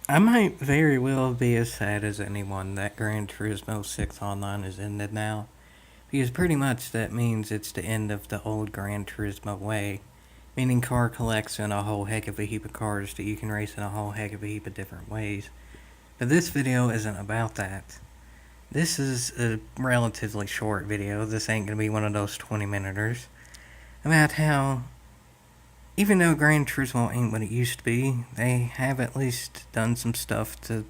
I might very well be as sad as anyone that Gran Turismo 6 Online is ended now, because pretty much that means it's the end of the old Gran Turismo way, meaning car collects in a whole heck of a heap of cars that you can race in a whole heck of a heap of different ways. But this video isn't about that. This is a relatively short video. This ain't gonna be one of those 20-minuters. About how, even though Gran Turismo ain't what it used to be, they have at least done some stuff to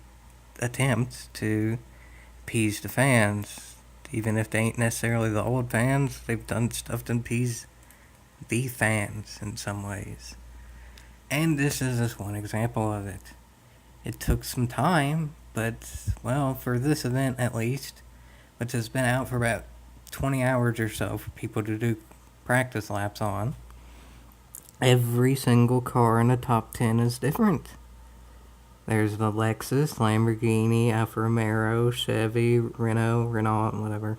attempt to appease the fans. Even if they ain't necessarily the old fans, they've done stuff to appease the fans in some ways. And this is just one example of it. It took some time, but, well, for this event at least, which has been out for about 20 hours or so for people to do practice laps on, every single car in the top 10 is different. There's the Lexus, Lamborghini, Alfa Romeo, Chevy, Renault, whatever,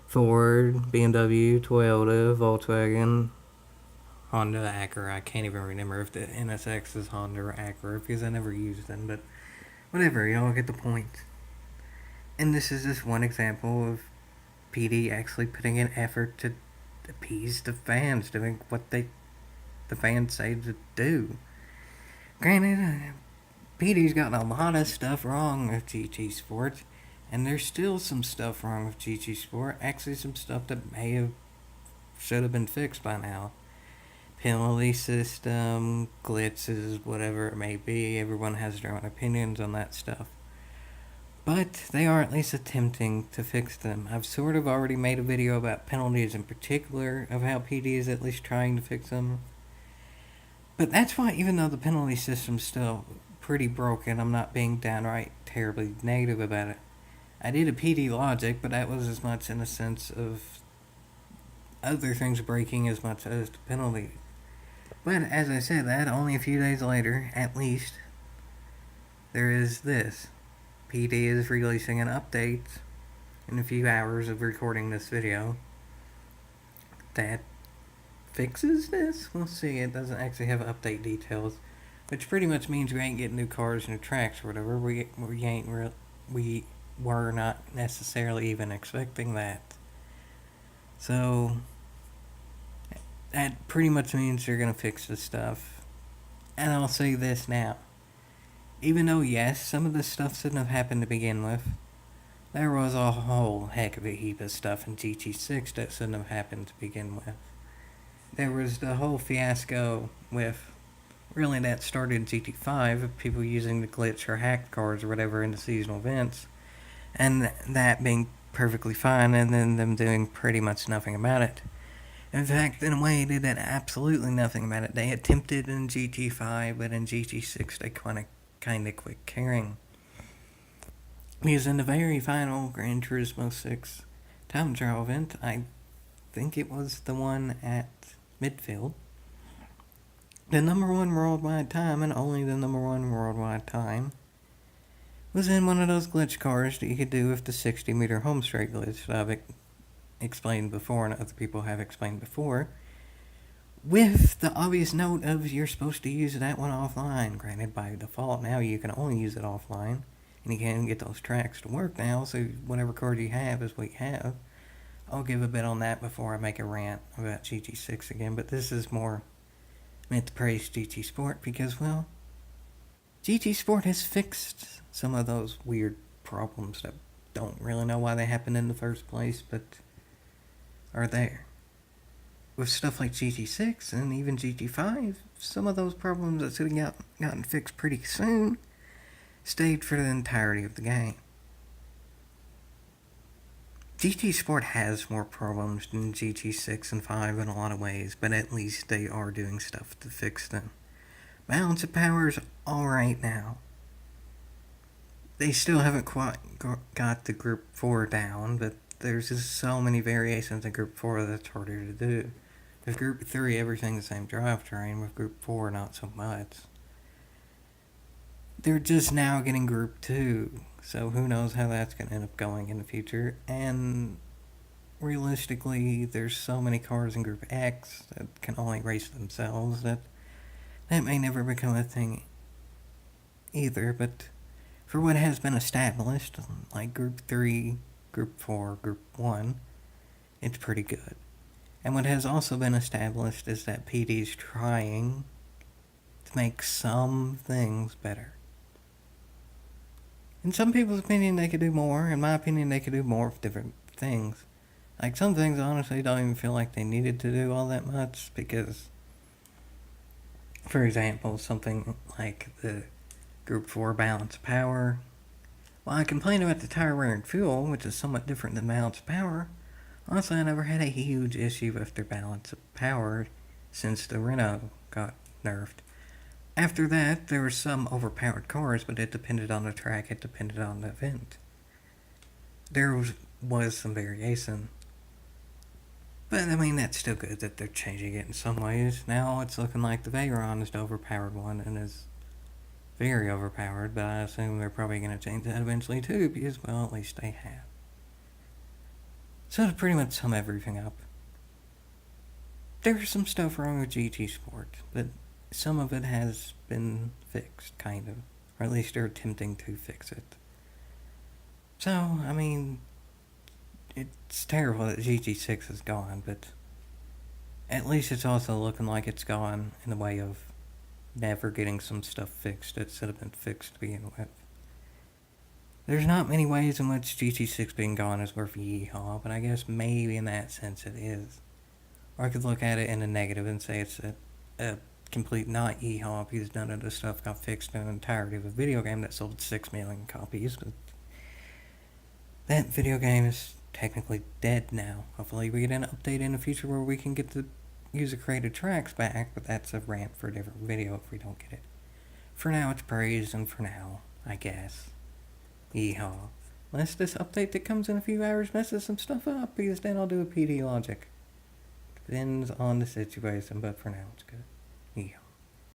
Ford, BMW, Toyota, Volkswagen, Honda, Acura. I can't even remember if the NSX is Honda or Acura because I never used them, but whatever, y'all get the point. And this is just one example of PD actually putting in effort to appease the fans, doing what the fans say to do. Granted, PD's gotten a lot of stuff wrong with GT Sport, and there's still some stuff wrong with GT Sport. Actually, some stuff that should have been fixed by now. Penalty system, glitches, whatever it may be. Everyone has their own opinions on that stuff. But they are at least attempting to fix them. I've sort of already made a video about penalties in particular, of how PD is at least trying to fix them. But that's why, even though the penalty system's still pretty broken, I'm not being downright terribly negative about it. I did a PD logic, but that was as much in the sense of other things breaking as much as the penalty. But as I said that, only a few days later, at least, there is this. PD is releasing an update in a few hours of recording this video that fixes this? We'll see. It doesn't actually have update details, which pretty much means we ain't getting new cars, new tracks, or whatever. We were not necessarily even expecting that. So that pretty much means they're gonna fix this stuff. And I'll say this now. Even though, yes, some of this stuff shouldn't have happened to begin with, there was a whole heck of a heap of stuff in GT6 that shouldn't have happened to begin with. There was the whole fiasco with, really that started in GT5, of people using the glitch or hacked cars or whatever in the seasonal events, and that being perfectly fine, and then them doing pretty much nothing about it. In fact, in a way, they did absolutely nothing about it. They attempted in GT5, but in GT6 they kind of quit caring. Because in the very final Gran Turismo 6 time trial event, I think it was the one at midfield, the number one worldwide time, and only the number one worldwide time, was in one of those glitch cars that you could do with the 60-meter home straight glitch that I've explained before and other people have explained before, with the obvious note of you're supposed to use that one offline. Granted, by default now you can only use it offline, and you can't get those tracks to work now, so whatever card you have is what you have. I'll give a bit on that before I make a rant about GT6 again, but this is more meant to praise GT Sport because, well, GT Sport has fixed some of those weird problems that don't really know why they happened in the first place, but are there. With stuff like GT6 and even GT5, some of those problems that should have gotten fixed pretty soon stayed for the entirety of the game. GT Sport has more problems than GT6 and 5 in a lot of ways, but at least they are doing stuff to fix them. Balance of power is alright now. They still haven't quite got the Group 4 down, but there's just so many variations in Group 4 that's harder to do. With Group 3, everything's the same drivetrain. With Group 4, not so much. They're just now getting Group 2, so who knows how that's going to end up going in the future. And realistically, there's so many cars in Group X that can only race themselves that may never become a thing either, but for what has been established, like Group 3, Group 4, Group 1, it's pretty good. And what has also been established is that PD's trying to make some things better. In some people's opinion, they could do more. In my opinion, they could do more of different things. Like, some things, honestly, don't even feel like they needed to do all that much because, for example, something like the Group 4 balance of power. While I complain about the tire wear and fuel, which is somewhat different than balance of power, honestly, I never had a huge issue with their balance of power since the Renault got nerfed. After that, there were some overpowered cars, but it depended on the track, it depended on the event. There was some variation. But, I mean, that's still good that they're changing it in some ways. Now it's looking like the Veyron is the overpowered one and is very overpowered, but I assume they're probably going to change that eventually too, because, well, at least they have. So to pretty much sum everything up, there's some stuff wrong with GT Sport, but some of it has been fixed, kind of. Or at least they're attempting to fix it. So, I mean, it's terrible that GT6 is gone, but at least it's also looking like it's gone in the way of never getting some stuff fixed that should have been fixed to begin with. There's not many ways in which GT6 being gone is worth yeehaw, but I guess maybe in that sense it is. Or I could look at it in a negative and say it's a complete not yeehaw because none of the stuff got fixed in the entirety of a video game that sold 6 million copies, but that video game is technically dead now. Hopefully we get an update in the future where we can get the user-created tracks back, but that's a rant for a different video if we don't get it. For now, it's praise, and for now, I guess, yeehaw. Unless this update that comes in a few hours messes some stuff up, because then I'll do a PD logic. Depends on the situation, but for now, it's good. Yeehaw.